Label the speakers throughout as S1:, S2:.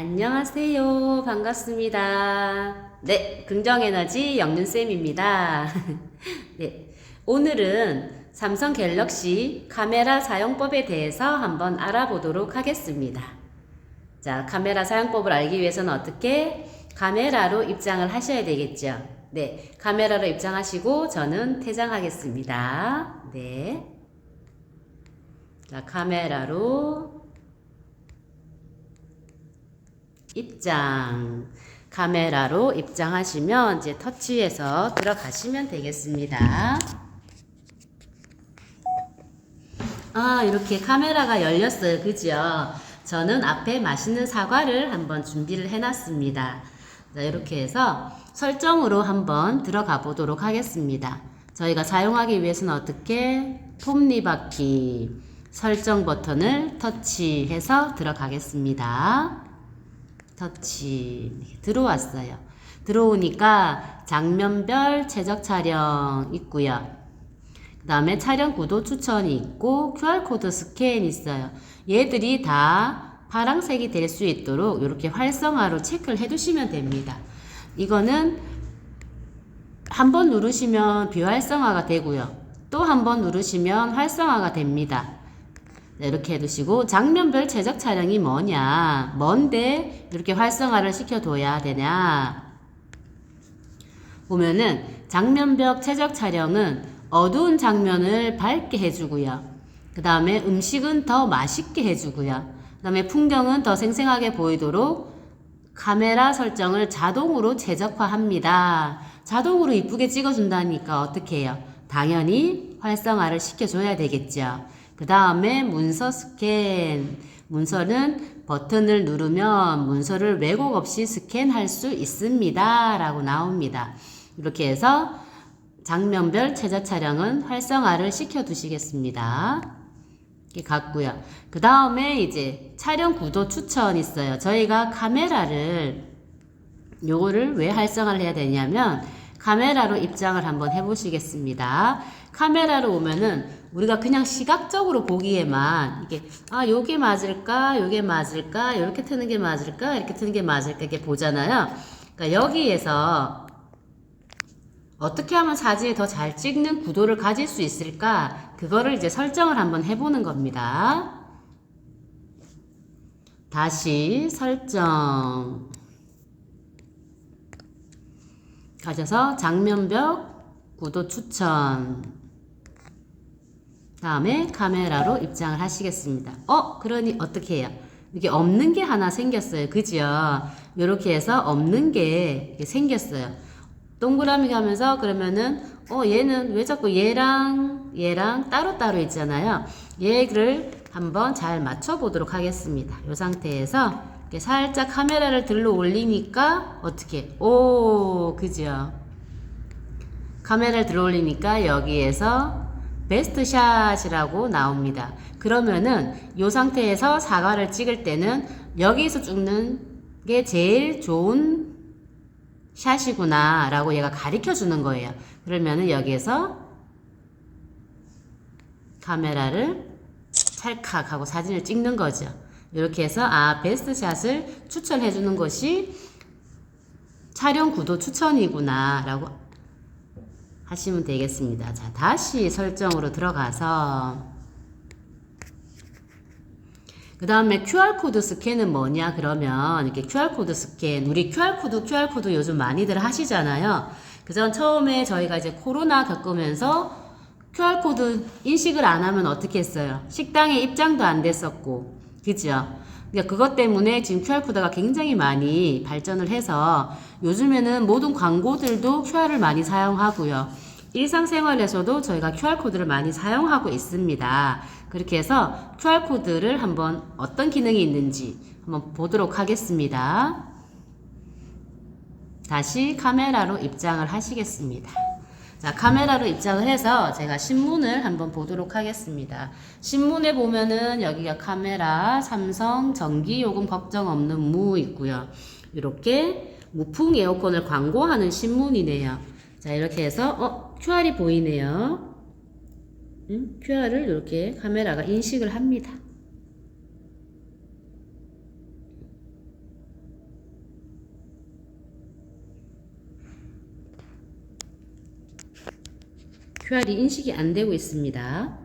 S1: 안녕하세요. 반갑습니다. 네, 긍정에너지 영윤쌤입니다. 네, 오늘은 삼성 갤럭시 카메라 사용법에 대해서 한번 알아보도록 하겠습니다. 자, 카메라 사용법을 알기 위해서는 어떻게? 카메라로 입장을 하셔야 되겠죠. 네, 카메라로 입장하시고 저는 퇴장하겠습니다. 네. 자, 카메라로 입장. 카메라로 입장하시면 이제 터치해서 들어가시면 되겠습니다. 이렇게 카메라가 열렸어요. 그죠? 저는 앞에 맛있는 사과를 한번 준비를 해놨습니다. 자, 이렇게 해서 설정으로 한번 들어가 보도록 하겠습니다. 저희가 사용하기 위해서는 어떻게? 톱니바퀴 설정 버튼을 터치해서 들어가겠습니다. 터치 들어왔어요. 들어오니까 장면별 최적 촬영 있고요. 그 다음에 촬영 구도 추천이 있고 QR코드 스캔 있어요. 얘들이 다 파란색이 될 수 있도록 이렇게 활성화로 체크를 해두시면 됩니다. 이거는 한번 누르시면 비활성화가 되고요. 또 한 번 누르시면 활성화가 됩니다. 네, 이렇게 해두시고 장면별 최적 촬영이 뭐냐, 뭔데 이렇게 활성화를 시켜둬야 되냐 보면은 장면별 최적 촬영은 어두운 장면을 밝게 해주고요. 그 다음에 음식은 더 맛있게 해주고요. 그 다음에 풍경은 더 생생하게 보이도록 카메라 설정을 자동으로 최적화합니다. 자동으로 이쁘게 찍어준다니까 어떻게 해요? 당연히 활성화를 시켜줘야 되겠죠. 그 다음에 문서 스캔. 문서는 버튼을 누르면 문서를 왜곡 없이 스캔할 수 있습니다. 라고 나옵니다. 이렇게 해서 장면별 최적 촬영은 활성화를 시켜 두시겠습니다. 이렇게 갔고요. 그 다음에 이제 촬영 구도 추천 있어요. 저희가 카메라를 요거를 왜 활성화를 해야 되냐면 카메라로 입장을 한번 해보시겠습니다. 카메라로 오면은 우리가 그냥 시각적으로 보기에만 이게 요게 맞을까 요게 맞을까 이렇게 트는 게 맞을까 이렇게 트는 게 맞을까 이렇게 보잖아요. 그러니까 여기에서 어떻게 하면 사진이 더 잘 찍는 구도를 가질 수 있을까 그거를 이제 설정을 한번 해보는 겁니다. 다시 설정 가셔서 장면별 구도 추천 다음에 카메라로 입장을 하시겠습니다. 그러니 어떻게 해요? 이게 없는 게 하나 생겼어요. 그죠? 이렇게 해서 없는 게 생겼어요. 동그라미 가면서 그러면은 얘는 왜 자꾸 얘랑 따로따로 있잖아요. 얘를 한번 잘 맞춰 보도록 하겠습니다. 이 상태에서 이렇게 살짝 카메라를 들러 올리니까 어떻게? 그죠? 카메라를 들어 올리니까 여기에서 베스트 샷이라고 나옵니다. 그러면은 이 상태에서 사과를 찍을 때는 여기서 찍는 게 제일 좋은 샷이구나 라고 얘가 가르쳐 주는 거예요. 그러면은 여기에서 카메라를 찰칵 하고 사진을 찍는 거죠. 이렇게 해서 베스트 샷을 추천해 주는 것이 촬영 구도 추천이구나 라고 하시면 되겠습니다. 자, 다시 설정으로 들어가서 그 다음에 QR코드 스캔은 뭐냐 그러면 이렇게 QR코드 스캔 우리 QR코드 요즘 많이들 하시잖아요. 그전 처음에 저희가 이제 코로나 겪으면서 QR코드 인식을 안 하면 어떻게 했어요? 식당에 입장도 안 됐었고 그죠? 그러니까 그것 때문에 지금 QR코드가 굉장히 많이 발전을 해서 요즘에는 모든 광고들도 QR을 많이 사용하고요. 일상생활에서도 저희가 QR코드를 많이 사용하고 있습니다. 그렇게 해서 QR코드를 한번 어떤 기능이 있는지 한번 보도록 하겠습니다. 다시 카메라로 입장을 하시겠습니다. 자, 카메라로 입장을 해서 제가 신문을 한번 보도록 하겠습니다. 신문에 보면은 여기가 카메라, 삼성, 전기요금 걱정 없는 무 있고요. 이렇게 무풍 에어컨을 광고하는 신문이네요. 자, 이렇게 해서 QR이 보이네요. QR을 이렇게 카메라가 인식을 합니다. QR이 인식이 안 되고 있습니다.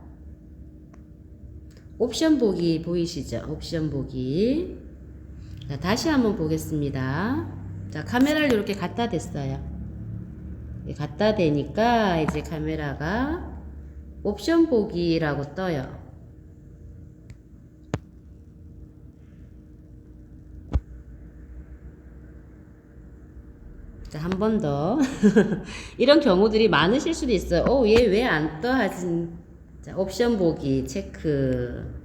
S1: 옵션 보기 보이시죠? 옵션 보기. 자, 다시 한번 보겠습니다. 자, 카메라를 이렇게 갖다 댔어요. 갖다 대니까 이제 카메라가 옵션 보기라고 떠요. 자, 한 번 더. 이런 경우들이 많으실 수도 있어요. 얘 왜 안 떠? 하진. 자, 옵션 보기 체크.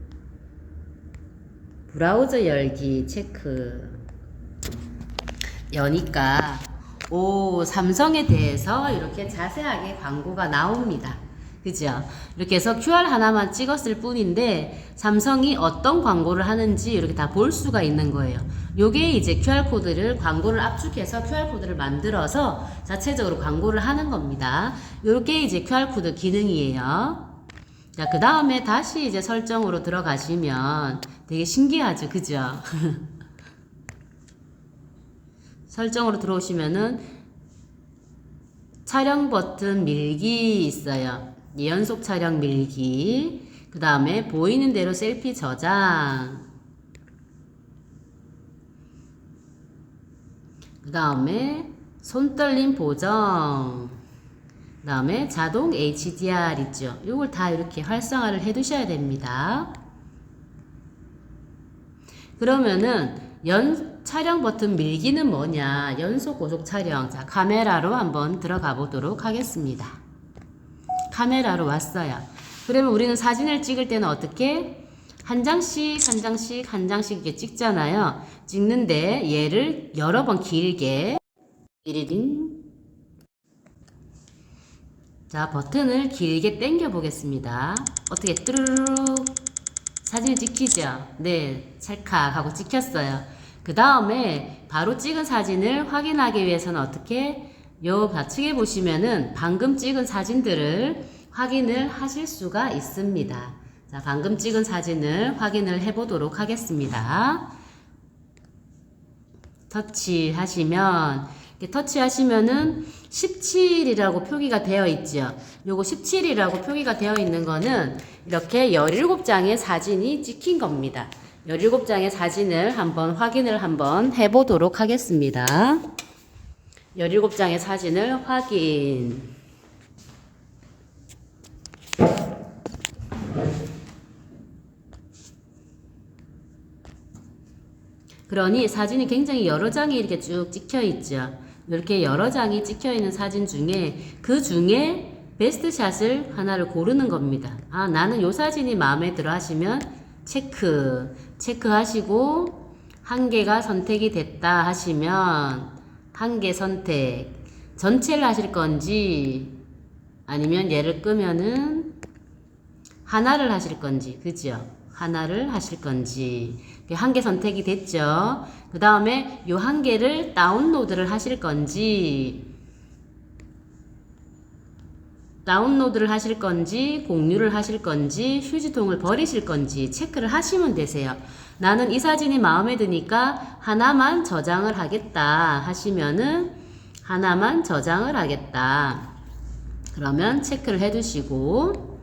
S1: 브라우저 열기 체크. 여니까 삼성에 대해서 이렇게 자세하게 광고가 나옵니다. 그죠? 이렇게 해서 QR 하나만 찍었을 뿐인데 삼성이 어떤 광고를 하는지 이렇게 다 볼 수가 있는 거예요. 요게 이제 QR코드를 광고를 압축해서 QR코드를 만들어서 자체적으로 광고를 하는 겁니다. 요게 이제 QR코드 기능이에요. 자, 그 다음에 다시 이제 설정으로 들어가시면 되게 신기하죠? 그죠? 설정으로 들어오시면은 촬영 버튼 밀기 있어요. 연속 촬영 밀기. 그 다음에 보이는 대로 셀피 저장. 그 다음에 손떨림 보정. 그 다음에 자동 HDR 있죠. 이걸 다 이렇게 활성화를 해 두셔야 됩니다. 그러면은 촬영 버튼 밀기는 뭐냐? 연속 고속 촬영. 자, 카메라로 한번 들어가 보도록 하겠습니다. 카메라로 왔어요. 그러면 우리는 사진을 찍을 때는 어떻게? 한 장씩 이렇게 찍잖아요. 찍는데 얘를 여러 번 길게 띠리링. 자, 버튼을 길게 당겨 보겠습니다. 어떻게 뚜루루룩 사진을 찍히죠? 네, 찰칵 하고 찍혔어요. 그 다음에 바로 찍은 사진을 확인하기 위해서는 어떻게? 요 좌측에 보시면은 방금 찍은 사진들을 확인을 하실 수가 있습니다. 자, 방금 찍은 사진을 확인을 해 보도록 하겠습니다. 터치하시면, 이렇게 터치하시면은 17이라고 표기가 되어 있죠. 요거 17이라고 표기가 되어 있는 거는 이렇게 17장의 사진이 찍힌 겁니다. 17장의 사진을 확인을 한번 해보도록 하겠습니다. 17장의 사진을 확인. 그러니 사진이 굉장히 여러 장이 이렇게 쭉 찍혀 있죠. 이렇게 여러 장이 찍혀 있는 사진 중에 그 중에 베스트 샷을 하나를 고르는 겁니다. 아, 나는 요 사진이 마음에 들어 하시면 체크하시고 한 개가 선택이 됐다 하시면 한 개 선택. 전체를 하실 건지 아니면 얘를 끄면은 하나를 하실 건지, 그죠? 하나를 하실 건지. 한 개 선택이 됐죠? 그 다음에 요 한 개를 다운로드를 하실 건지, 공유를 하실 건지, 휴지통을 버리실 건지 체크를 하시면 되세요. 나는 이 사진이 마음에 드니까 하나만 저장을 하겠다 하시면은 하나만 저장을 하겠다. 그러면 체크를 해 두시고,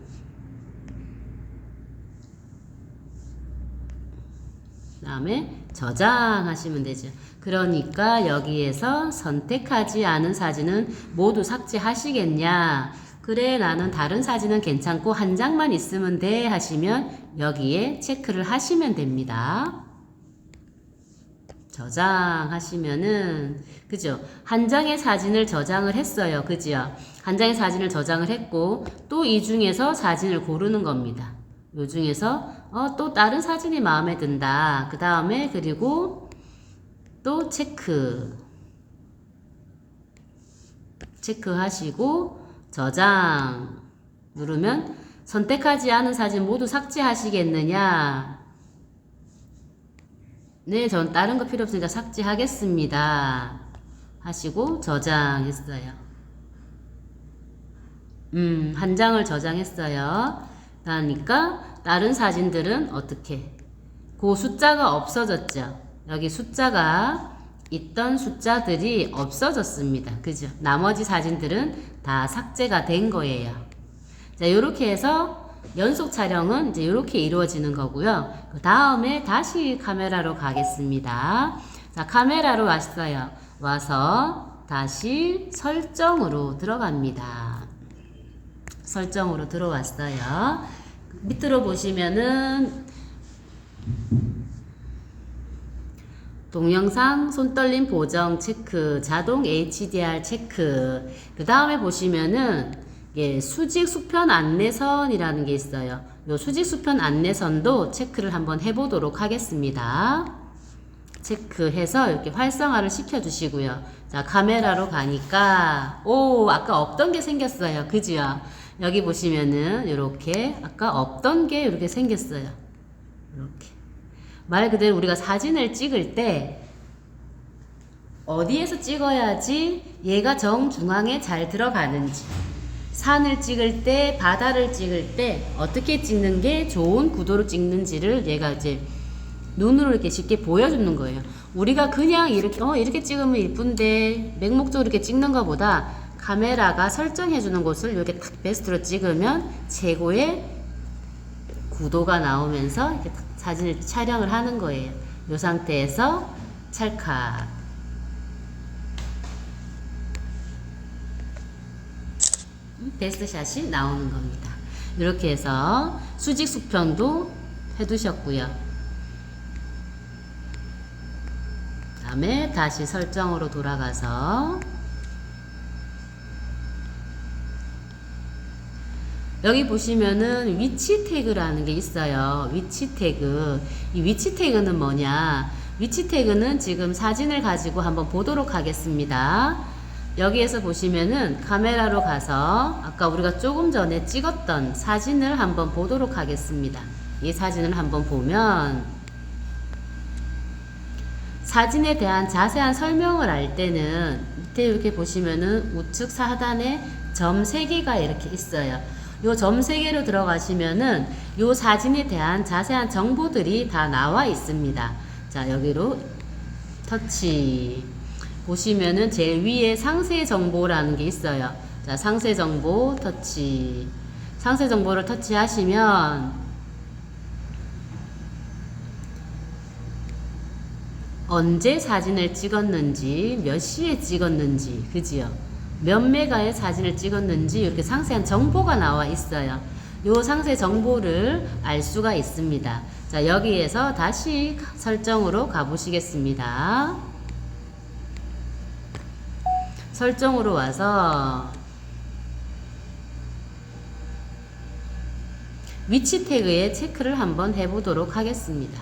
S1: 그 다음에 저장하시면 되죠. 그러니까 여기에서 선택하지 않은 사진은 모두 삭제하시겠냐? 그래, 나는 다른 사진은 괜찮고 한 장만 있으면 돼 하시면 여기에 체크를 하시면 됩니다. 저장하시면은, 그죠? 한 장의 사진을 저장을 했어요. 그죠? 한 장의 사진을 저장을 했고 또 이 중에서 사진을 고르는 겁니다. 요 중에서 또 다른 사진이 마음에 든다. 그 다음에 그리고 또 체크하시고 저장 누르면 선택하지 않은 사진 모두 삭제하시겠느냐? 네, 전 다른 거 필요 없으니까 삭제하겠습니다. 하시고 저장했어요. 한 장을 저장했어요. 그러니까 다른 사진들은 어떻게? 그 숫자가 없어졌죠. 여기 숫자가 있던 숫자들이 없어졌습니다. 그죠? 나머지 사진들은 다 삭제가 된 거예요. 자, 이렇게 해서 연속 촬영은 이제 이렇게 이루어지는 거고요. 그 다음에 다시 카메라로 가겠습니다. 자, 카메라로 왔어요. 와서 다시 설정으로 들어갑니다. 설정으로 들어왔어요. 밑으로 보시면은 동영상 손떨림 보정 체크, 자동 HDR 체크. 그 다음에 보시면은 수직 수편 안내선이라는 게 있어요. 요 수직 수편 안내선도 체크를 한번 해보도록 하겠습니다. 체크해서 이렇게 활성화를 시켜주시고요. 자, 카메라로 가니까 아까 없던 게 생겼어요. 그죠? 여기 보시면은 이렇게 아까 없던 게 이렇게 생겼어요. 이렇게 말 그대로 우리가 사진을 찍을 때 어디에서 찍어야지 얘가 정중앙에 잘 들어가는지, 산을 찍을 때, 바다를 찍을 때 어떻게 찍는 게 좋은 구도로 찍는지를 얘가 이제 눈으로 이렇게 쉽게 보여주는 거예요. 우리가 그냥 이렇게 찍으면 이쁜데 맹목적으로 이렇게 찍는 것보다 카메라가 설정해 주는 곳을 이렇게 딱 베스트로 찍으면 최고의 구도가 나오면서 이렇게 사진을 촬영을 하는 거예요. 이 상태에서 찰칵. 베스트샷이 나오는 겁니다. 이렇게 해서 수직 수평도 해두셨고요. 다음에 다시 설정으로 돌아가서 여기 보시면은 위치 태그라는 게 있어요. 위치 태그. 이 위치 태그는 뭐냐? 위치 태그는 지금 사진을 가지고 한번 보도록 하겠습니다. 여기에서 보시면은 카메라로 가서 아까 우리가 조금 전에 찍었던 사진을 한번 보도록 하겠습니다. 이 사진을 한번 보면 사진에 대한 자세한 설명을 알 때는 밑에 이렇게 보시면은 우측 하단에 점 3개가 이렇게 있어요. 요 점 3개로 들어가시면은 요 사진에 대한 자세한 정보들이 다 나와 있습니다. 자, 여기로 터치 보시면은 제일 위에 상세 정보라는 게 있어요. 자, 상세 정보 터치. 상세 정보를 터치하시면 언제 사진을 찍었는지, 몇 시에 찍었는지, 그지요? 몇 메가의 사진을 찍었는지 이렇게 상세한 정보가 나와 있어요. 요 상세 정보를 알 수가 있습니다. 자, 여기에서 다시 설정으로 가보시겠습니다. 설정으로 와서 위치 태그에 체크를 한번 해보도록 하겠습니다.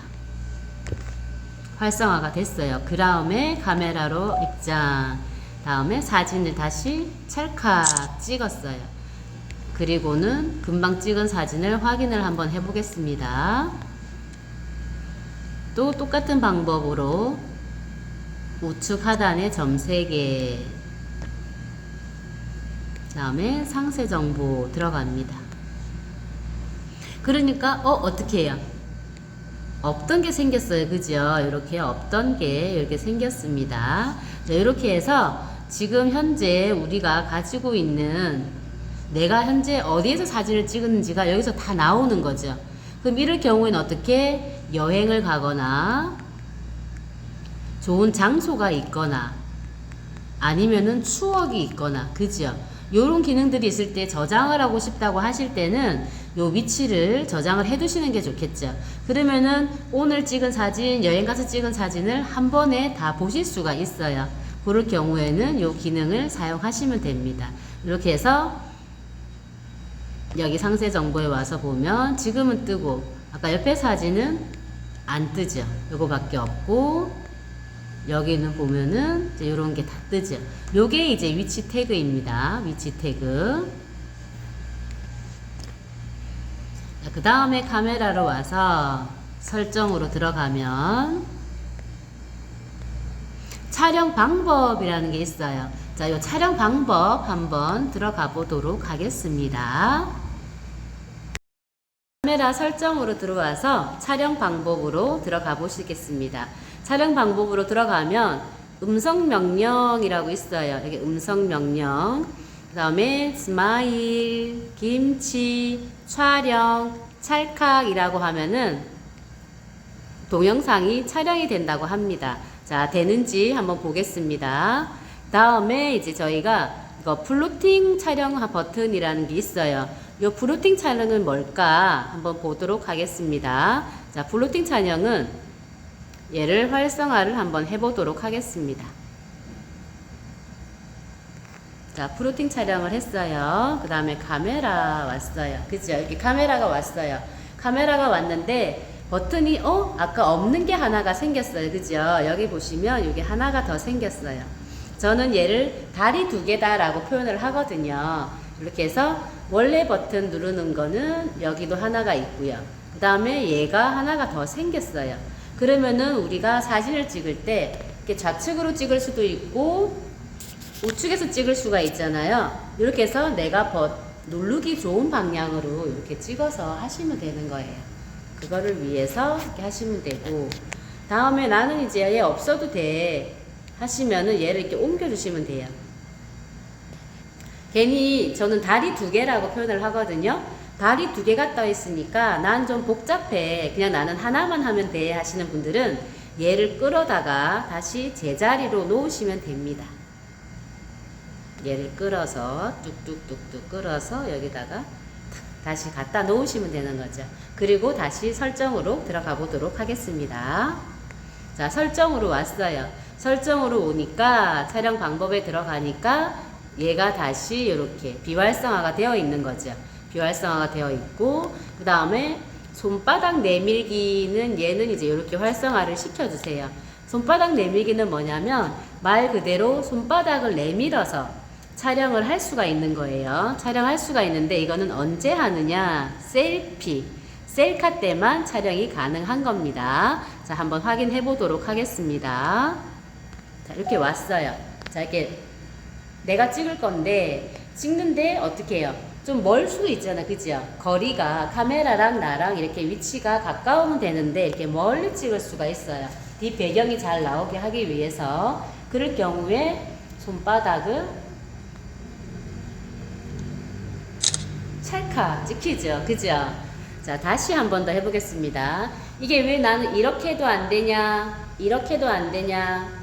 S1: 활성화가 됐어요. 그 다음에 카메라로 입장. 다음에 사진을 다시 찰칵 찍었어요. 그리고는 금방 찍은 사진을 확인을 한번 해보겠습니다. 또 똑같은 방법으로 우측 하단에 점 3개. 다음에 상세 정보 들어갑니다. 그러니까 어떻게 해요? 없던 게 생겼어요. 그죠? 이렇게 없던 게 이렇게 생겼습니다. 자, 이렇게 해서 지금 현재 우리가 가지고 있는 내가 현재 어디에서 사진을 찍었는지가 여기서 다 나오는 거죠. 그럼 이럴 경우에는 어떻게 여행을 가거나 좋은 장소가 있거나 아니면은 추억이 있거나, 그죠? 요런 기능들이 있을 때 저장을 하고 싶다고 하실 때는 요 위치를 저장을 해 두시는 게 좋겠죠. 그러면은 오늘 찍은 사진, 여행 가서 찍은 사진을 한 번에 다 보실 수가 있어요. 그럴 경우에는 요 기능을 사용하시면 됩니다. 이렇게 해서 여기 상세 정보에 와서 보면 지금은 뜨고 아까 옆에 사진은 안 뜨죠. 요거밖에 없고 여기는 보면은 이제 요런 게 다 뜨죠. 요게 이제 위치 태그입니다. 위치 태그. 그 다음에 카메라로 와서 설정으로 들어가면 촬영 방법이라는 게 있어요. 자, 요 촬영 방법 한번 들어가 보도록 하겠습니다. 카메라 설정으로 들어와서 촬영 방법으로 들어가 보시겠습니다. 촬영 방법으로 들어가면 음성 명령이라고 있어요. 여기 음성 명령. 다음에 스마일, 김치, 촬영, 찰칵이라고 하면은 동영상이 촬영이 된다고 합니다. 자, 되는지 한번 보겠습니다. 다음에 이제 저희가 이거 플로팅 촬영 버튼이라는 게 있어요. 이 플로팅 촬영은 뭘까 한번 보도록 하겠습니다. 자, 플로팅 촬영은 얘를 활성화를 한번 해보도록 하겠습니다. 자, 플로팅 촬영을 했어요. 그 다음에 카메라 왔어요. 그죠? 이렇게 카메라가 왔어요. 카메라가 왔는데 버튼이 아까 없는 게 하나가 생겼어요. 그죠? 여기 보시면 이게 하나가 더 생겼어요. 저는 얘를 다리 두 개다 라고 표현을 하거든요. 이렇게 해서 원래 버튼 누르는 거는 여기도 하나가 있고요. 그 다음에 얘가 하나가 더 생겼어요. 그러면은 우리가 사진을 찍을 때 이렇게 좌측으로 찍을 수도 있고 우측에서 찍을 수가 있잖아요. 이렇게 해서 내가 누르기 좋은 방향으로 이렇게 찍어서 하시면 되는 거예요. 그거를 위해서 이렇게 하시면 되고, 다음에 나는 이제 얘 없어도 돼 하시면은 얘를 이렇게 옮겨 주시면 돼요. 괜히 저는 다리 두 개라고 표현을 하거든요. 다리 두 개가 떠 있으니까 난 좀 복잡해, 그냥 나는 하나만 하면 돼 하시는 분들은 얘를 끌어다가 다시 제자리로 놓으시면 됩니다. 얘를 끌어서 뚝뚝뚝뚝 끌어서 여기다가 다시 갖다 놓으시면 되는 거죠. 그리고 다시 설정으로 들어가 보도록 하겠습니다. 자, 설정으로 왔어요. 설정으로 오니까 촬영 방법에 들어가니까 얘가 다시 이렇게 비활성화가 되어 있는 거죠. 비활성화가 되어 있고, 그 다음에 손바닥 내밀기는 얘는 이제 이렇게 활성화를 시켜주세요. 손바닥 내밀기는 뭐냐면 말 그대로 손바닥을 내밀어서 촬영을 할 수가 있는 거예요. 촬영할 수가 있는데 이거는 언제 하느냐? 셀피, 셀카 때만 촬영이 가능한 겁니다. 자, 한번 확인해 보도록 하겠습니다. 자, 이렇게 왔어요. 자, 이렇게 내가 찍을 건데 찍는데 어떻게 해요? 좀 멀 수도 있잖아, 그죠? 거리가 카메라랑 나랑 이렇게 위치가 가까우면 되는데 이렇게 멀리 찍을 수가 있어요. 뒷 배경이 잘 나오게 하기 위해서. 그럴 경우에 손바닥을 찰칵 찍히죠, 그죠? 자, 다시 한 번 더 해보겠습니다. 이게 왜 나는 이렇게도 안 되냐, 이렇게도 안 되냐.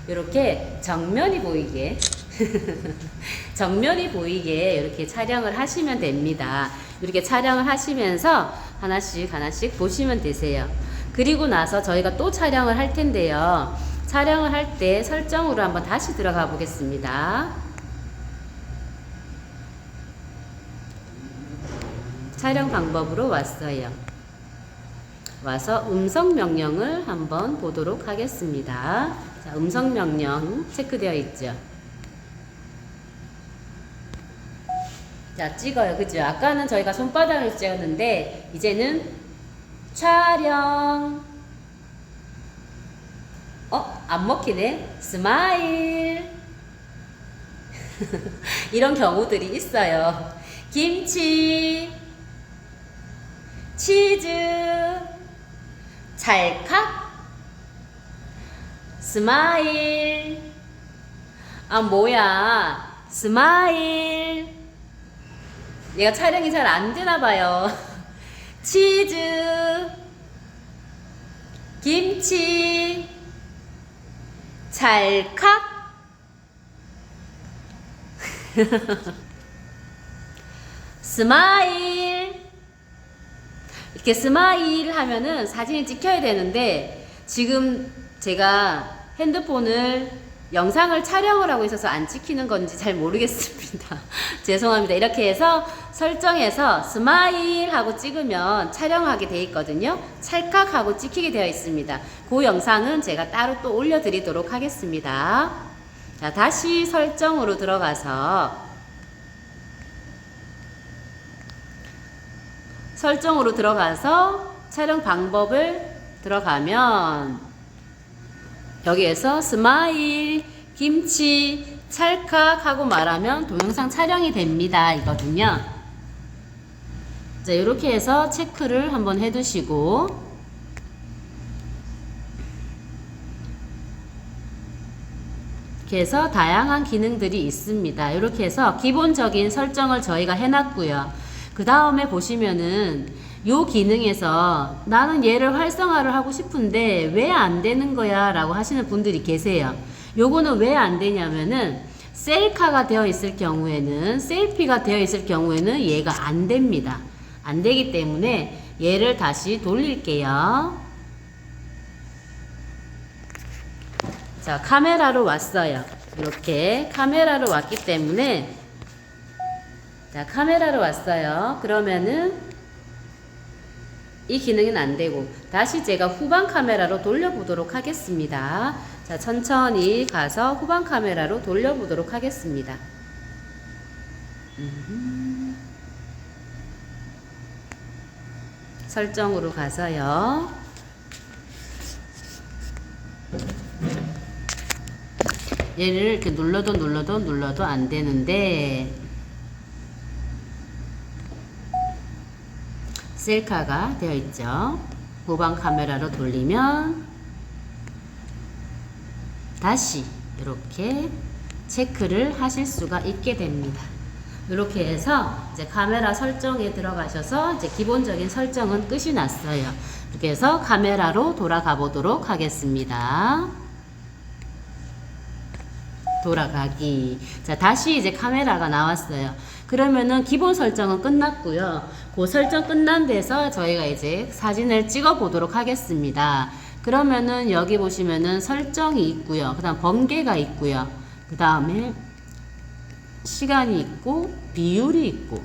S1: 이렇게 정면이 보이게 정면이 보이게 이렇게 촬영을 하시면 됩니다. 이렇게 촬영을 하시면서 하나씩 하나씩 보시면 되세요. 그리고 나서 저희가 또 촬영을 할 텐데요. 촬영을 할 때 설정으로 한번 다시 들어가 보겠습니다. 촬영 방법으로 왔어요. 와서 음성 명령을 한번 보도록 하겠습니다. 자, 음성 명령 체크되어 있죠. 자, 찍어요. 그죠? 아까는 저희가 손바닥을 찍었는데 이제는 촬영. 안 먹히네. 스마일. 이런 경우들이 있어요. 김치, 치즈, 찰칵, 스마일. 아, 뭐야. 스마일. 얘가 촬영이 잘 안 되나 봐요. 치즈, 김치, 찰칵. 스마일. 이렇게 스마일 하면은 사진이 찍혀야 되는데 지금 제가 핸드폰을 영상을 촬영을 하고 있어서 안 찍히는 건지 잘 모르겠습니다. 죄송합니다. 이렇게 해서 설정해서 스마일 하고 찍으면 촬영하게 되어 있거든요. 찰칵 하고 찍히게 되어 있습니다. 그 영상은 제가 따로 또 올려드리도록 하겠습니다. 자, 다시 설정으로 들어가서 촬영 방법을 들어가면 여기에서 스마일, 김치, 찰칵 하고 말하면 동영상 촬영이 됩니다. 이거든요. 자, 이렇게 해서 체크를 한번 해두시고 이렇게 해서 다양한 기능들이 있습니다. 이렇게 해서 기본적인 설정을 저희가 해놨고요. 그 다음에 보시면은 요 기능에서 나는 얘를 활성화를 하고 싶은데 왜 안 되는 거야 라고 하시는 분들이 계세요. 요거는 왜 안 되냐면은 셀카가 되어 있을 경우에는, 셀피가 되어 있을 경우에는 얘가 안 됩니다. 안 되기 때문에 얘를 다시 돌릴게요. 자, 카메라로 왔어요. 이렇게 카메라로 왔기 때문에, 자, 카메라로 왔어요. 그러면은 이 기능은 안 되고 다시 제가 후방 카메라로 돌려보도록 하겠습니다. 자, 천천히 가서 후방 카메라로 돌려보도록 하겠습니다. 설정으로 가서요. 얘를 이렇게 눌러도 안 되는데 셀카가 되어 있죠. 후방 카메라로 돌리면 다시 이렇게 체크를 하실 수가 있게 됩니다. 이렇게 해서 이제 카메라 설정에 들어가셔서 이제 기본적인 설정은 끝이 났어요. 이렇게 해서 카메라로 돌아가 보도록 하겠습니다. 돌아가기. 자, 다시 이제 카메라가 나왔어요. 그러면은 기본 설정은 끝났고요. 그 설정 끝난 데서 저희가 이제 사진을 찍어 보도록 하겠습니다. 그러면은 여기 보시면은 설정이 있고요. 그 다음 번개가 있고요. 그 다음에 시간이 있고 비율이 있고,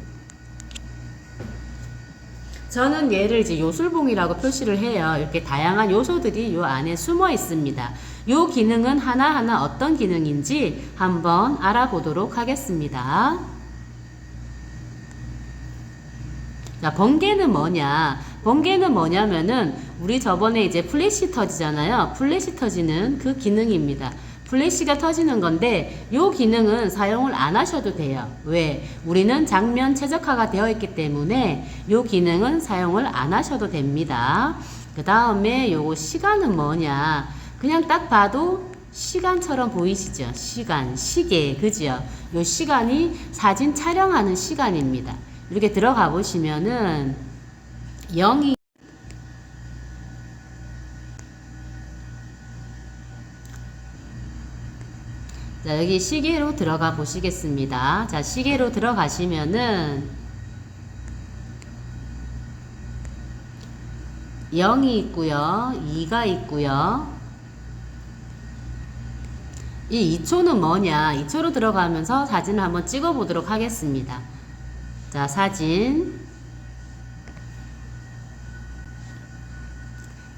S1: 저는 얘를 이제 요술봉이라고 표시를 해요. 이렇게 다양한 요소들이 요 안에 숨어 있습니다. 요 기능은 하나하나 어떤 기능인지 한번 알아보도록 하겠습니다. 자, 번개는 뭐냐? 번개는 뭐냐면은 우리 저번에 이제 플래시 터지잖아요. 플래시 터지는 그 기능입니다. 플래시가 터지는 건데 요 기능은 사용을 안 하셔도 돼요. 왜? 우리는 장면 최적화가 되어 있기 때문에 요 기능은 사용을 안 하셔도 됩니다. 그 다음에 요거 시간은 뭐냐? 그냥 딱 봐도 시간처럼 보이시죠? 시간, 시계, 그죠? 요 시간이 사진 촬영하는 시간입니다. 이렇게 들어가 보시면은 0이 자, 여기 시계로 들어가 보시겠습니다. 자, 시계로 들어가시면은 0이 있고요. 2가 있고요. 이 2초는 뭐냐? 2초로 들어가면서 사진을 한번 찍어 보도록 하겠습니다. 자, 사진.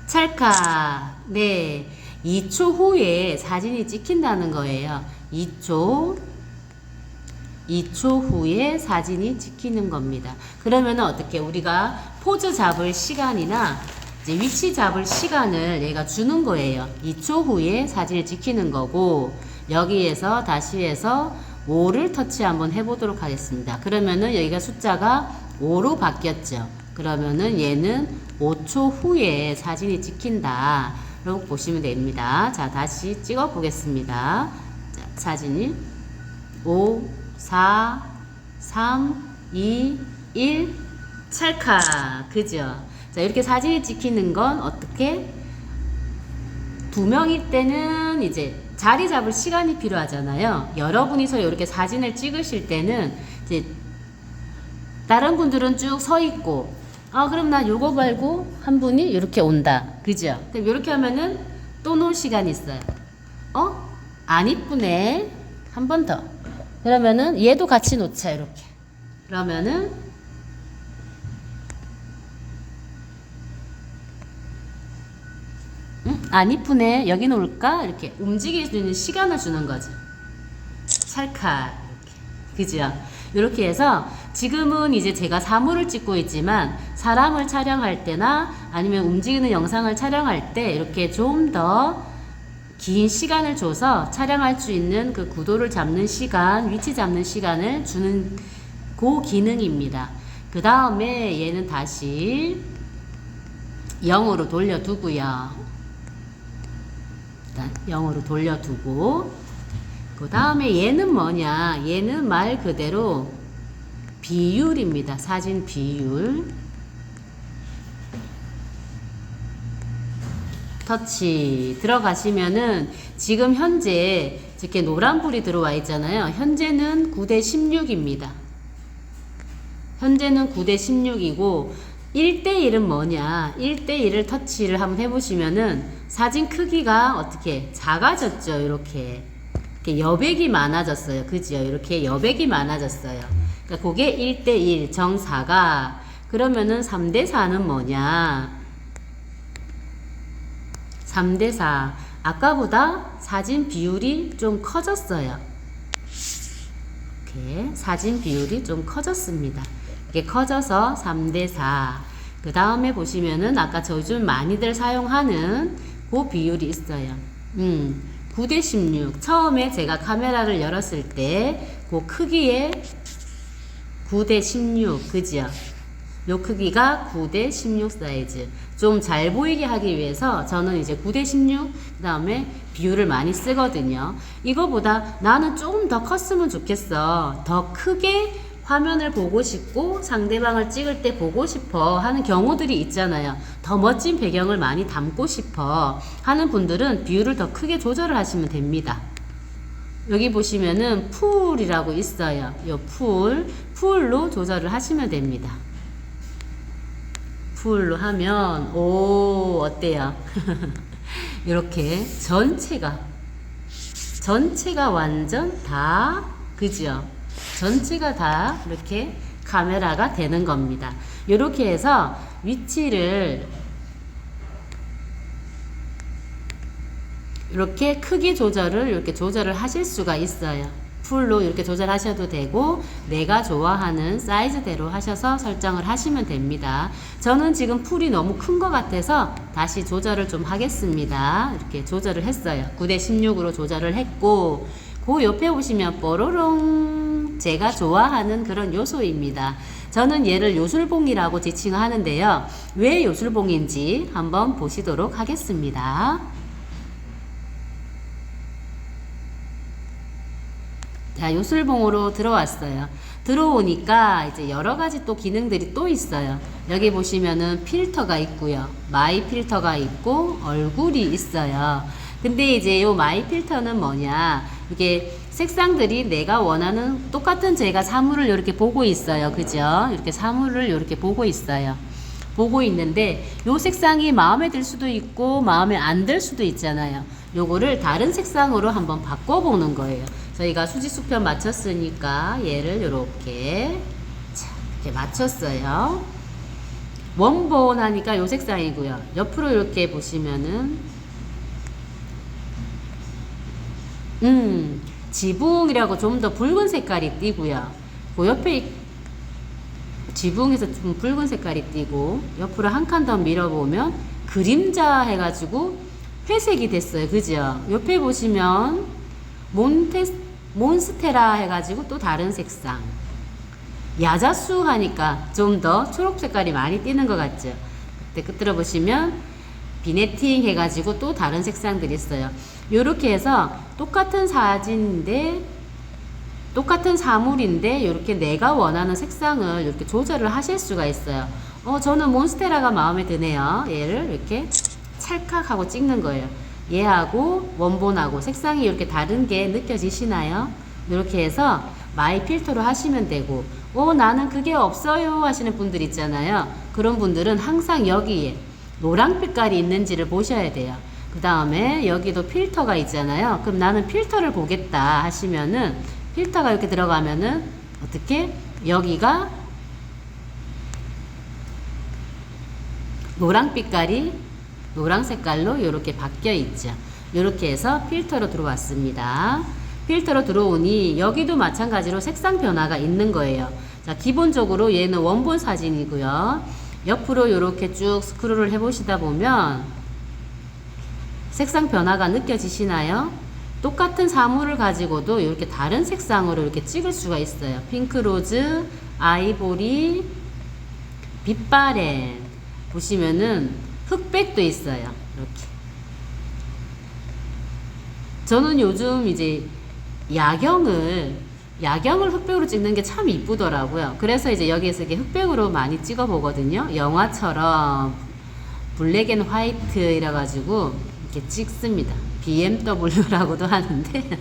S1: 찰칵. 네. 2초 후에 사진이 찍힌다는 거예요. 2초 후에 사진이 찍히는 겁니다. 그러면은 어떻게 우리가 포즈 잡을 시간이나 이제 위치 잡을 시간을 얘가 주는 거예요. 2초 후에 사진이 찍히는 거고, 여기에서 다시 해서 5를 터치 한번 해보도록 하겠습니다. 그러면은 여기가 숫자가 5로 바뀌었죠. 그러면은 얘는 5초 후에 사진이 찍힌다 라고 보시면 됩니다. 자, 다시 찍어 보겠습니다. 자, 사진이 5, 4, 3, 2, 1 찰칵. 그죠? 자, 이렇게 사진이 찍히는 건 어떻게? 두 명일 때는 이제 자리 잡을 시간이 필요하잖아요. 여러분이서 이렇게 사진을 찍으실 때는 이제 다른 분들은 쭉 서 있고, 그럼 나 요거 말고 한 분이 이렇게 온다. 그죠? 그럼 이렇게 하면은 또 놀 시간이 있어요. 안 이쁘네. 한 번 더. 그러면은 얘도 같이 놓자, 이렇게. 그러면은 안 이쁘네. 여기 놓을까? 이렇게 움직일 수 있는 시간을 주는 거죠. 찰칵. 이렇게. 그죠? 이렇게 해서 지금은 이제 제가 사물을 찍고 있지만 사람을 촬영할 때나 아니면 움직이는 영상을 촬영할 때 이렇게 좀 더 긴 시간을 줘서 촬영할 수 있는 그 구도를 잡는 시간, 위치 잡는 시간을 주는 그 기능입니다. 그 다음에 얘는 다시 0으로 돌려두고요. 0으로 돌려두고, 그 다음에 얘는 뭐냐? 얘는 말 그대로 비율입니다. 사진 비율. 터치 들어가시면은 지금 현재 이렇게 노란불이 들어와 있잖아요. 현재는 9대 16입니다. 현재는 9대 16이고 1대1은 뭐냐? 1대1을 터치를 한번 해보시면은 사진 크기가 어떻게 작아졌죠? 이렇게 여백이 많아졌어요. 그죠? 이렇게 여백이 많아졌어요. 그러니까 그게 1대1 정사가. 그러면은 3대4는 뭐냐? 3대4 아까보다 사진 비율이 좀 커졌어요. 이렇게 사진 비율이 좀 커졌습니다. 이게 커져서 3대4. 그 다음에 보시면은 아까 요즘 많이들 사용하는 그 비율이 있어요. 9대 16. 처음에 제가 카메라를 열었을 때 그 크기에 9대 16. 그죠? 요 크기가 9대 16 사이즈. 좀 잘 보이게 하기 위해서 저는 이제 9대 16, 그 다음에 비율을 많이 쓰거든요. 이거보다 나는 조금 더 컸으면 좋겠어. 더 크게 화면을 보고 싶고 상대방을 찍을 때 보고 싶어 하는 경우들이 있잖아요. 더 멋진 배경을 많이 담고 싶어 하는 분들은 비율을 더 크게 조절을 하시면 됩니다. 여기 보시면은 풀이라고 있어요. 요 풀로 조절을 하시면 됩니다. 풀로 하면 오 어때요? 이렇게 전체가 완전 다 그죠? 전체가 다 이렇게 카메라가 되는 겁니다. 이렇게 해서 위치를 이렇게 크기 조절을 이렇게 조절을 하실 수가 있어요. 풀로 이렇게 조절하셔도 되고 내가 좋아하는 사이즈대로 하셔서 설정을 하시면 됩니다. 저는 지금 풀이 너무 큰 것 같아서 다시 조절을 좀 하겠습니다. 이렇게 조절을 했어요. 9대 16으로 조절을 했고 그 옆에 보시면 뽀로롱 제가 좋아하는 그런 요소입니다. 저는 얘를 요술봉이라고 지칭하는데요. 왜 요술봉인지 한번 보시도록 하겠습니다. 자, 요술봉으로 들어왔어요. 들어오니까 이제 여러 가지 또 기능들이 또 있어요. 여기 보시면은 필터가 있고요. 마이 필터가 있고 얼굴이 있어요. 근데 이제 요 마이 필터는 뭐냐? 이게 색상들이 내가 원하는 똑같은 제가 사물을 이렇게 보고 있어요. 그죠? 이렇게 사물을 이렇게 보고 있어요. 보고 있는데 요 색상이 마음에 들 수도 있고 마음에 안 들 수도 있잖아요. 요거를 다른 색상으로 한번 바꿔보는 거예요. 저희가 수지수편 맞췄으니까 얘를 이렇게 맞췄어요. 원본 하니까 요 색상이고요. 옆으로 이렇게 보시면은 지붕이라고 좀 더 붉은 색깔이 띄고요. 그 옆에 지붕에서 좀 붉은 색깔이 띄고 옆으로 한 칸 더 밀어보면 그림자 해가지고 회색이 됐어요. 그죠? 옆에 보시면 몬스테라 해가지고 또 다른 색상. 야자수 하니까 좀 더 초록 색깔이 많이 띄는 것 같죠? 그때 끝으로 보시면 비네팅 해가지고 또 다른 색상들이 있어요. 요렇게 해서 똑같은 사진인데 똑같은 사물인데 이렇게 내가 원하는 색상을 이렇게 조절을 하실 수가 있어요. 저는 몬스테라가 마음에 드네요. 얘를 이렇게 찰칵하고 찍는 거예요. 얘하고 원본하고 색상이 이렇게 다른 게 느껴지시나요? 이렇게 해서 마이 필터로 하시면 되고 나는 그게 없어요 하시는 분들 있잖아요. 그런 분들은 항상 여기에 노란 빛깔이 있는지를 보셔야 돼요. 그 다음에 여기도 필터가 있잖아요. 그럼 나는 필터를 보겠다 하시면은 필터가 이렇게 들어가면은 어떻게 여기가 노란 빛깔이 노란 색깔로 이렇게 바뀌어 있죠. 이렇게 해서 필터로 들어왔습니다. 필터로 들어오니 여기도 마찬가지로 색상 변화가 있는 거예요. 자, 기본적으로 얘는 원본 사진이고요. 옆으로 이렇게 쭉 스크롤을 해보시다 보면 색상 변화가 느껴지시나요? 똑같은 사물을 가지고도 이렇게 다른 색상으로 이렇게 찍을 수가 있어요. 핑크로즈, 아이보리, 빛바랜 보시면은 흑백도 있어요. 이렇게. 저는 요즘 이제 야경을 흑백으로 찍는 게 참 이쁘더라고요. 그래서 이제 여기에서 이렇게 흑백으로 많이 찍어 보거든요. 영화처럼 블랙 앤 화이트 이래 가지고 이렇게 찍습니다. BMW라고도 하는데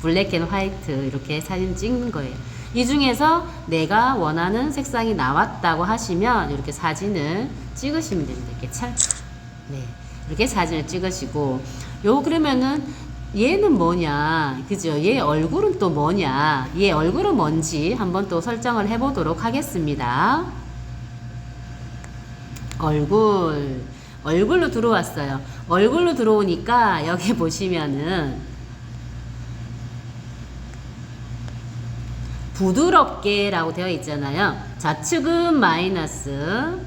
S1: 블랙 앤 화이트 이렇게 사진 찍는 거예요. 이 중에서 내가 원하는 색상이 나왔다고 하시면 이렇게 사진을 찍으시면 됩니다. 이렇게 네, 이렇게 사진을 찍으시고 그러면은 얘는 뭐냐, 그죠? 얘 얼굴은 또 뭐냐, 얘 얼굴은 뭔지 한번 또 설정을 해보도록 하겠습니다. 얼굴로 들어왔어요. 얼굴로 들어오니까 여기 보시면은 부드럽게 라고 되어 있잖아요. 좌측은 마이너스,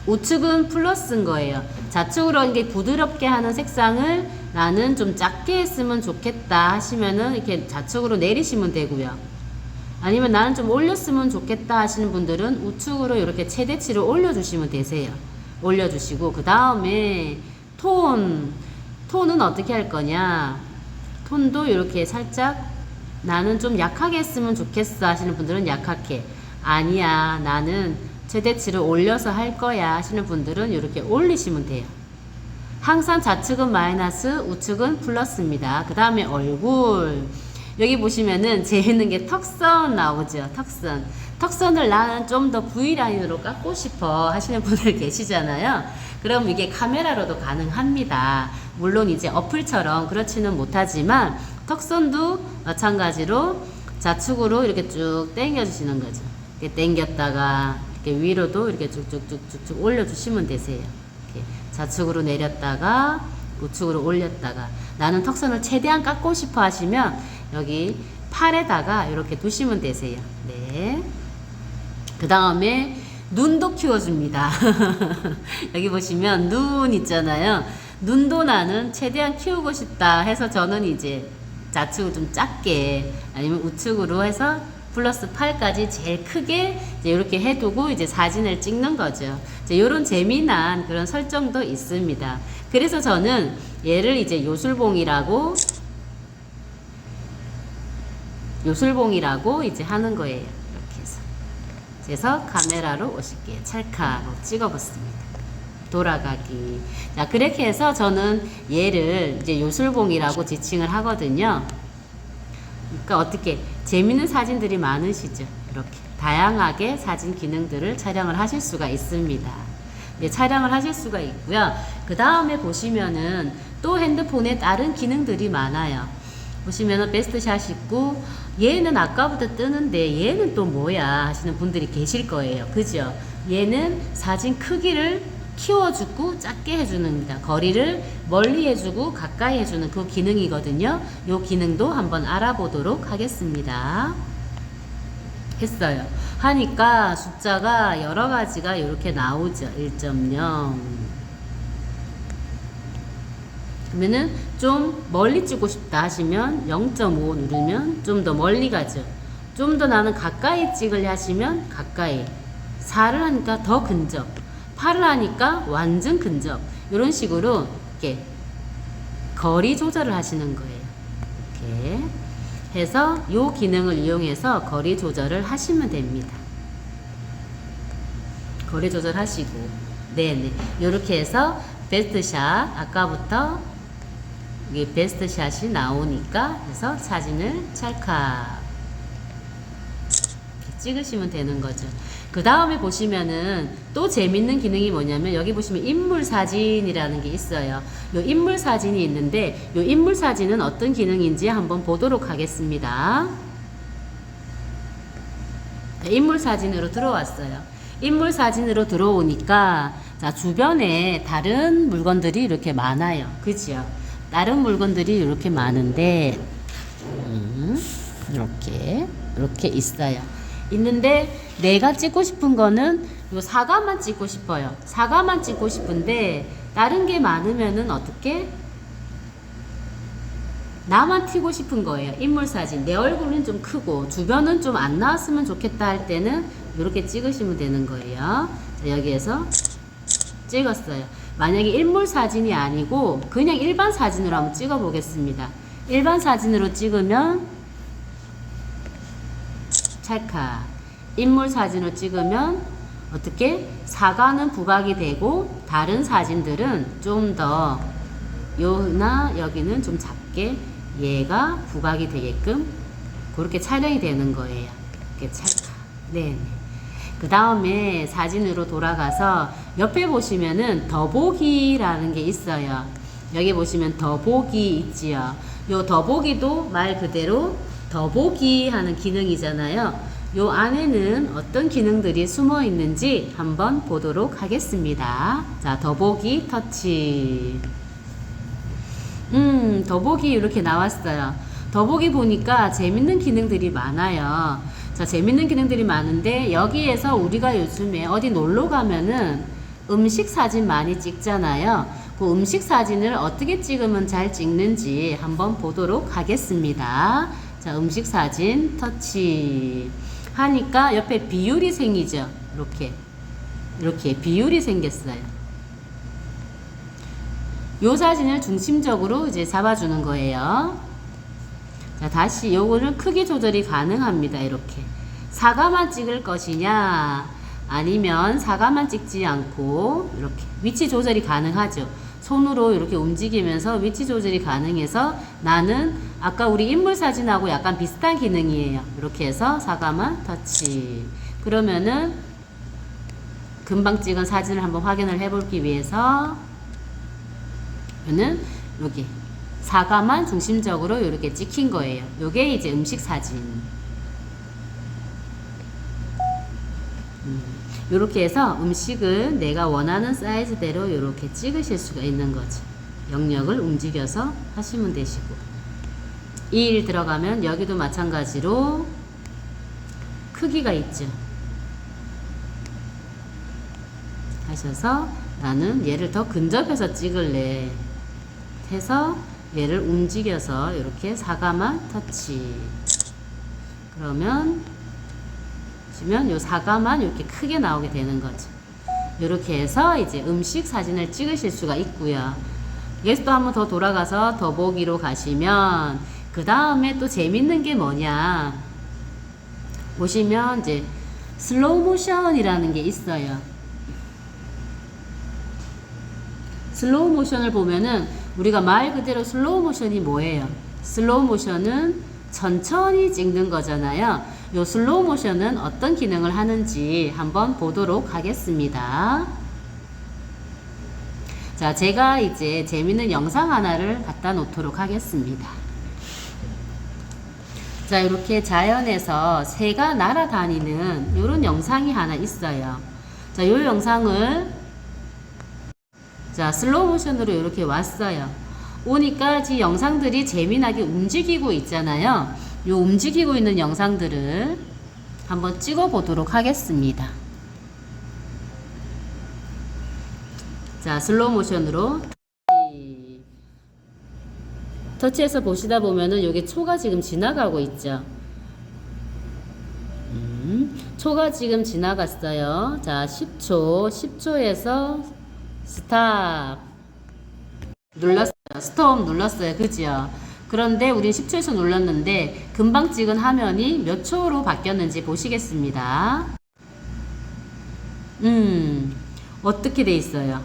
S1: 우측은 플러스인 거예요. 좌측으로 이게 부드럽게 하는 색상을 나는 좀 작게 했으면 좋겠다 하시면은 이렇게 좌측으로 내리시면 되고요. 아니면 나는 좀 올렸으면 좋겠다 하시는 분들은 우측으로 이렇게 최대치를 올려주시면 되세요. 올려주시고, 그 다음에 톤은 어떻게 할 거냐, 톤도 이렇게 살짝 나는 좀 약하게 했으면 좋겠어 하시는 분들은 약하게, 아니야 나는 최대치를 올려서 할 거야 하시는 분들은 이렇게 올리시면 돼요. 항상 좌측은 마이너스, 우측은 플러스입니다. 그 다음에 얼굴, 여기 보시면은 재밌는 게 턱선 나오죠. 턱선을 나는 좀 더 V라인으로 깎고 싶어 하시는 분들 계시잖아요. 그럼 이게 카메라로도 가능합니다. 물론 이제 어플처럼 그렇지는 못하지만 턱선도 마찬가지로 좌측으로 이렇게 쭉 당겨 주시는 거죠. 이렇게 당겼다가 이렇게 위로도 이렇게 쭉쭉쭉쭉 올려주시면 되세요. 이렇게 좌측으로 내렸다가 우측으로 올렸다가, 나는 턱선을 최대한 깎고 싶어 하시면 여기 팔에다가 이렇게 두시면 되세요. 네. 그 다음에 눈도 키워줍니다. 여기 보시면 눈 있잖아요. 눈도 나는 최대한 키우고 싶다 해서 저는 이제 좌측을 좀 작게, 아니면 우측으로 해서 플러스 8까지 제일 크게 이제 이렇게 해두고 이제 사진을 찍는 거죠. 이제 이런 재미난 그런 설정도 있습니다. 그래서 저는 얘를 이제 요술봉이라고 이제 하는 거예요. 이렇게 해서. 그래서 카메라로 50개 찰칵 찍어봤습니다. 돌아가기. 자, 그렇게 해서 저는 얘를 이제 요술봉이라고 지칭을 하거든요. 그러니까 어떻게 재밌는 사진들이 많으시죠. 이렇게 다양하게 사진 기능들을 촬영을 하실 수가 있습니다. 네, 촬영을 하실 수가 있고요. 그 다음에 보시면은 또 핸드폰에 다른 기능들이 많아요. 보시면은 베스트샷 있고, 얘는 아까부터 뜨는데 얘는 또 뭐야 하시는 분들이 계실 거예요. 그죠? 얘는 사진 크기를 키워주고 작게 해주는, 거리를 멀리 해주고 가까이 해주는 그 기능이거든요. 이 기능도 한번 알아보도록 하겠습니다. 했어요. 하니까 숫자가 여러 가지가 이렇게 나오죠. 1.0. 그러면은 좀 멀리 찍고 싶다 하시면 0.5 누르면 좀 더 멀리 가죠. 좀 더 나는 가까이 찍으려 하시면 가까이. 4를 하니까 더 근접. 8을 하니까 완전 근접. 이런 식으로 이렇게 거리 조절을 하시는 거예요. 이렇게 해서 이 기능을 이용해서 거리 조절을 하시면 됩니다. 거리 조절하시고, 네네, 이렇게 해서 베스트샷, 아까부터 이게 베스트샷이 나오니까 해서 사진을 찰칵 찍으시면 되는 거죠. 그 다음에 보시면은 또 재밌는 기능이 뭐냐면, 여기 보시면 인물 사진이라는 게 있어요. 요 인물 사진이 있는데, 요 인물 사진은 어떤 기능인지 한번 보도록 하겠습니다. 인물 사진으로 들어왔어요. 인물 사진으로 들어오니까, 자, 주변에 다른 물건들이 이렇게 많아요. 그죠? 다른 물건들이 이렇게 많은데, 이렇게 있어요. 있는데 내가 찍고 싶은 거는 요 사과만 찍고 싶어요. 사과만 찍고 싶은데 다른 게 많으면은 어떻게? 나만 튀고 싶은 거예요. 인물 사진. 내 얼굴은 좀 크고 주변은 좀 안 나왔으면 좋겠다 할 때는 이렇게 찍으시면 되는 거예요. 자, 여기에서 찍었어요. 만약에 인물 사진이 아니고 그냥 일반 사진으로 한번 찍어 보겠습니다. 일반 사진으로 찍으면 찰칵. 인물 사진으로 찍으면 어떻게? 사과는 부각이 되고 다른 사진들은 좀 더 요나 여기는 좀 작게 얘가 부각이 되게끔 그렇게 촬영이 되는 거예요. 이렇게 찰칵. 네. 그 다음에 사진으로 돌아가서 옆에 보시면은 더보기라는 게 있어요. 여기 보시면 더보기 있지요. 요 더보기도 말 그대로 더보기 하는 기능이잖아요. 요 안에는 어떤 기능들이 숨어 있는지 한번 보도록 하겠습니다. 자, 더보기 터치. 더보기 이렇게 나왔어요. 더보기 보니까 재밌는 기능들이 많아요. 자, 재밌는 기능들이 많은데 여기에서 우리가 요즘에 어디 놀러 가면은 음식 사진 많이 찍잖아요. 그 음식 사진을 어떻게 찍으면 잘 찍는지 한번 보도록 하겠습니다. 자, 음식 사진 터치 하니까 옆에 비율이 생기죠. 이렇게 비율이 생겼어요. 요 사진을 중심적으로 이제 잡아주는 거예요. 자, 다시 요거는 크기 조절이 가능합니다. 이렇게 사과만 찍을 것이냐 아니면 사과만 찍지 않고 이렇게 위치 조절이 가능하죠. 손으로 이렇게 움직이면서 위치 조절이 가능해서 나는 아까 우리 인물 사진하고 약간 비슷한 기능이에요. 이렇게 해서 사과만 터치. 그러면은 금방 찍은 사진을 한번 확인을 해보기 위해서 는 여기 사과만 중심적으로 이렇게 찍힌 거예요. 요게 이제 음식 사진. 요렇게 해서 음식을 내가 원하는 사이즈대로 요렇게 찍으실 수가 있는 거죠. 영역을 움직여서 하시면 되시고 2일 들어가면 여기도 마찬가지로 크기가 있죠. 하셔서 나는 얘를 더 근접해서 찍을래 해서 얘를 움직여서 이렇게 사과만 터치. 그러면 보시면 요 사과만 이렇게 크게 나오게 되는 거죠. 이렇게 해서 이제 음식 사진을 찍으실 수가 있고요. 여기서 또 한번 더 돌아가서 더보기로 가시면 그 다음에 또 재밌는 게 뭐냐 보시면 이제 슬로우 모션이라는 게 있어요. 슬로우 모션을 보면은 우리가 말 그대로 슬로우 모션이 뭐예요? 슬로우 모션은 천천히 찍는 거잖아요. 요 슬로우 모션은 어떤 기능을 하는지 한번 보도록 하겠습니다. 자, 제가 이제 재밌는 영상 하나를 갖다 놓도록 하겠습니다. 자, 이렇게 자연에서 새가 날아다니는 이런 영상이 하나 있어요. 자, 요 영상을 자, 슬로우 모션으로 이렇게 왔어요. 오니까 이 영상들이 재미나게 움직이고 있잖아요. 요 움직이고 있는 영상들을 한번 찍어 보도록 하겠습니다. 자, 슬로우 모션으로 터치해서 보시다 보면은 요게 초가 지금 지나가고 있죠. 초가 지금 지나갔어요. 자, 10초에서 스탑 눌렀어요. 스톱 눌렀어요. 그죠? 그런데 우린 10초에서 눌렀는데 금방 찍은 화면이 몇 초로 바뀌었는지 보시겠습니다. 어떻게 돼 있어요?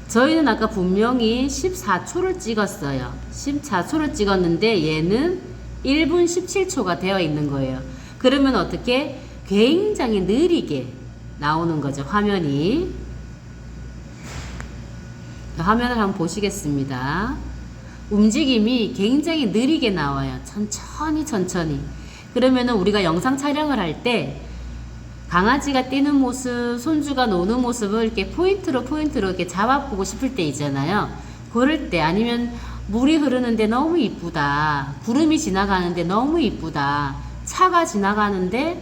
S1: 저희는 아까 분명히 14초를 찍었어요. 14초를 찍었는데 얘는 1분 17초가 되어 있는 거예요. 그러면 어떻게? 굉장히 느리게 나오는 거죠. 화면이. 화면을 한번 보시겠습니다. 움직임이 굉장히 느리게 나와요. 천천히. 그러면은 우리가 영상 촬영을 할 때 강아지가 뛰는 모습, 손주가 노는 모습을 이렇게 포인트로 이렇게 잡아보고 싶을 때 있잖아요. 그럴 때 아니면 물이 흐르는데 너무 이쁘다. 구름이 지나가는데 너무 이쁘다. 차가 지나가는데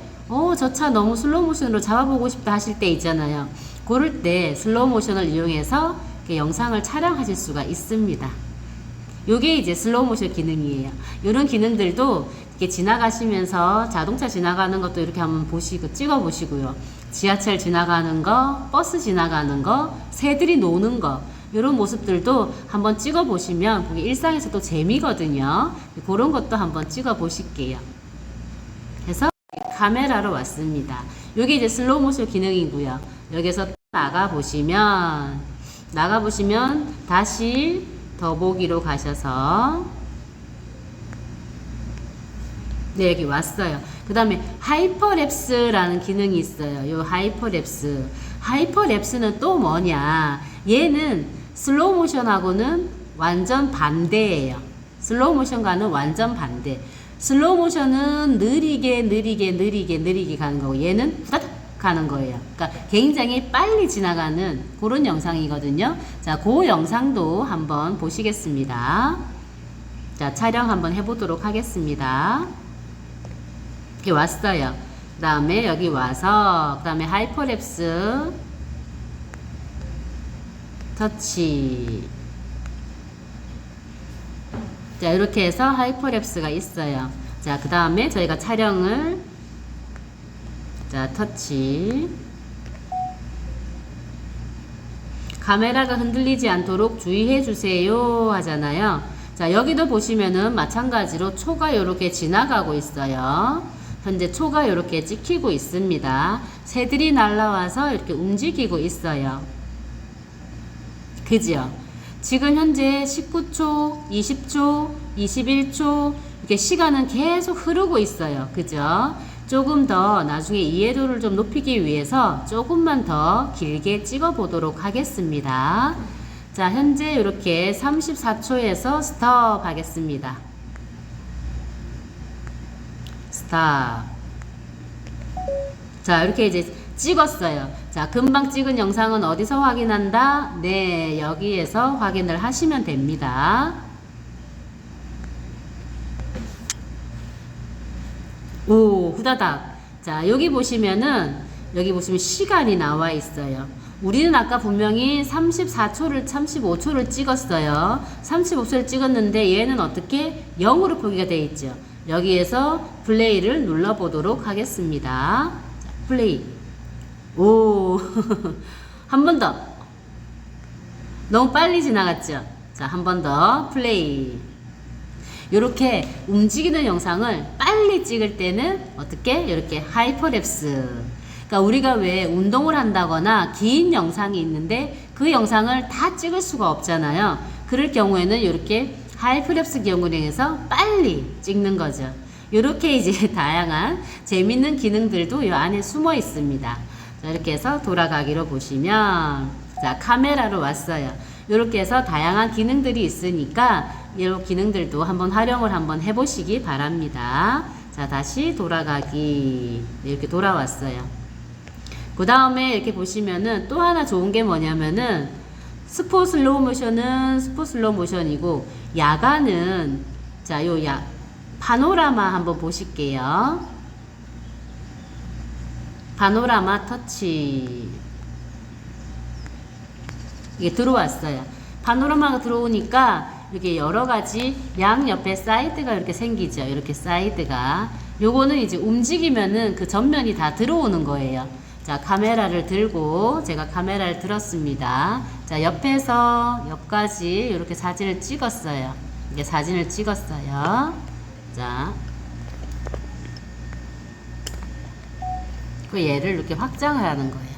S1: 저 차 너무 슬로우 모션으로 잡아보고 싶다 하실 때 있잖아요. 그럴 때 슬로우 모션을 이용해서 이렇게 영상을 촬영하실 수가 있습니다. 요게 이제 슬로우 모션 기능이에요. 이런 기능들도 이렇게 지나가시면서 자동차 지나가는 것도 이렇게 한번 보시고 찍어 보시고요. 지하철 지나가는 거, 버스 지나가는 거, 새들이 노는 거 이런 모습들도 한번 찍어 보시면 그게 일상에서 또 재미거든요. 그런 것도 한번 찍어 보실게요. 그래서 카메라로 왔습니다. 이게 이제 슬로우 모션 기능이고요. 여기서 나가 보시면 다시 더보기로 가셔서 네, 여기 왔어요. 그 다음에 하이퍼랩스라는 기능이 있어요. 요 하이퍼랩스는 또 뭐냐? 얘는 슬로우 모션하고는 완전 반대예요. 슬로우 모션과는 완전 반대. 슬로우 모션은 느리게 가는 거고 얘는 후다닥 가는 거예요. 그러니까 굉장히 빨리 지나가는 그런 영상이거든요. 자, 그 영상도 한번 보시겠습니다. 자, 촬영 한번 해보도록 하겠습니다. 이렇게 왔어요. 그 다음에 여기 와서 그 다음에 하이퍼랩스 터치. 자, 이렇게 해서 하이퍼랩스가 있어요. 자, 그 다음에 저희가 촬영을 자, 터치. 카메라가 흔들리지 않도록 주의해 주세요 하잖아요. 자, 여기도 보시면은 마찬가지로 초가 이렇게 지나가고 있어요. 현재 초가 이렇게 찍히고 있습니다. 새들이 날아와서 이렇게 움직이고 있어요. 그죠? 지금 현재 19초, 20초, 21초 이렇게 시간은 계속 흐르고 있어요. 그죠? 조금 더 나중에 이해도를 좀 높이기 위해서 조금만 더 길게 찍어 보도록 하겠습니다. 자, 현재 이렇게 34초에서 스톱 하겠습니다. 스탑. 자, 이렇게 이제 찍었어요. 자, 금방 찍은 영상은 어디서 확인한다? 네, 여기에서 확인을 하시면 됩니다. 오, 후다닥. 자, 여기 보시면 시간이 나와 있어요. 우리는 아까 분명히 35초를 찍었어요. 35초를 찍었는데 얘는 어떻게 0으로 표기가 되어 있죠. 여기에서 플레이를 눌러보도록 하겠습니다. 자, 플레이. 오, 한 번 더. 너무 빨리 지나갔죠. 자, 한 번 더 플레이. 이렇게 움직이는 영상을 빨리 찍을 때는 어떻게? 이렇게 하이퍼랩스. 그러니까 우리가 왜 운동을 한다거나 긴 영상이 있는데 그 영상을 다 찍을 수가 없잖아요. 그럴 경우에는 이렇게 하이퍼랩스 기능을 이용해서 빨리 찍는 거죠. 이렇게 이제 다양한 재밌는 기능들도 이 안에 숨어 있습니다. 자, 이렇게 해서 돌아가기로 보시면 자, 카메라로 왔어요. 이렇게 해서 다양한 기능들이 있으니까 이런 기능들도 한번 활용을 한번 해보시기 바랍니다. 자, 다시 돌아가기. 이렇게 돌아왔어요. 그 다음에 이렇게 보시면은 또 하나 좋은 게 뭐냐면은 스포 슬로우 모션은 스포 슬로우 모션이고 야간은 자, 파노라마 한번 보실게요. 파노라마 터치. 이게 들어왔어요. 파노라마가 들어오니까 이렇게 여러 가지 양 옆에 사이드가 이렇게 생기죠. 이렇게 사이드가. 요거는 이제 움직이면은 그 전면이 다 들어오는 거예요. 자, 카메라를 들고 제가 카메라를 들었습니다. 자, 옆까지 이렇게 사진을 찍었어요. 이게 사진을 찍었어요. 자, 그 얘를 이렇게 확장을 하는 거예요.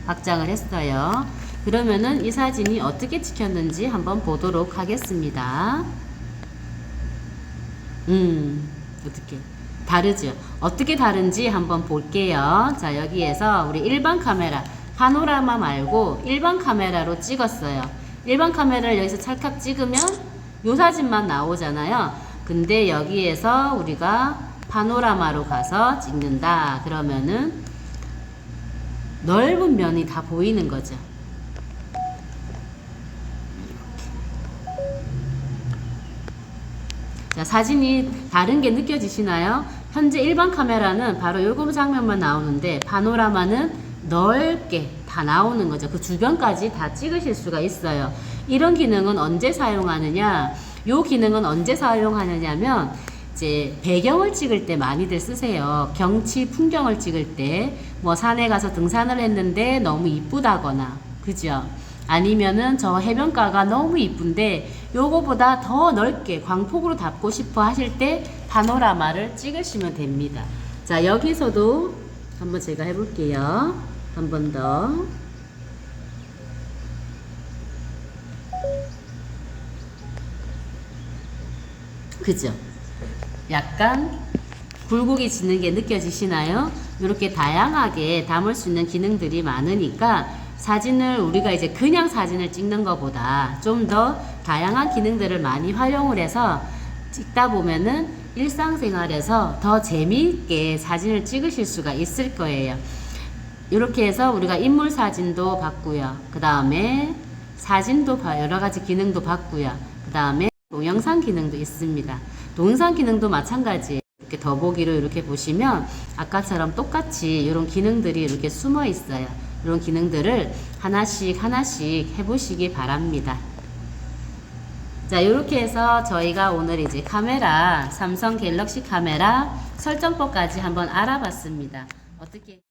S1: 확장을 했어요. 그러면은 이 사진이 어떻게 찍혔는지 한번 보도록 하겠습니다. 어떻게 다르죠? 어떻게 다른지 한번 볼게요. 자, 여기에서 우리 일반 카메라 파노라마 말고 일반 카메라로 찍었어요. 일반 카메라를 여기서 찰칵 찍으면 요 사진만 나오잖아요. 근데 여기에서 우리가 파노라마로 가서 찍는다. 그러면은 넓은 면이 다 보이는 거죠. 자, 사진이 다른 게 느껴지시나요? 현재 일반 카메라는 바로 요거 장면만 나오는데 파노라마는 넓게 다 나오는 거죠. 그 주변까지 다 찍으실 수가 있어요. 이런 기능은 언제 사용하느냐? 요 기능은 언제 사용하느냐면 이제 배경을 찍을 때 많이들 쓰세요. 경치, 풍경을 찍을 때 뭐 산에 가서 등산을 했는데 너무 이쁘다거나 그죠? 아니면은 저 해변가가 너무 이쁜데 요거보다 더 넓게 광폭으로 담고 싶어 하실 때 파노라마를 찍으시면 됩니다. 자, 여기서도 한번 제가 해볼게요. 한 번 더. 그죠? 약간 굴곡이 지는 게 느껴지시나요? 이렇게 다양하게 담을 수 있는 기능들이 많으니까 사진을 우리가 이제 그냥 사진을 찍는 것보다 좀 더 다양한 기능들을 많이 활용을 해서 찍다 보면은 일상생활에서 더 재미있게 사진을 찍으실 수가 있을 거예요. 이렇게 해서 우리가 인물 사진도 봤고요. 그 다음에 사진도 여러 가지 기능도 봤고요. 그 다음에 동영상 기능도 있습니다. 동영상 기능도 마찬가지예요. 이렇게 더보기로 이렇게 보시면 아까처럼 똑같이 이런 기능들이 이렇게 숨어 있어요. 이런 기능들을 하나씩 하나씩 해보시기 바랍니다. 자, 이렇게 해서 저희가 오늘 이제 카메라, 삼성 갤럭시 카메라 설정법까지 한번 알아봤습니다. 어떻게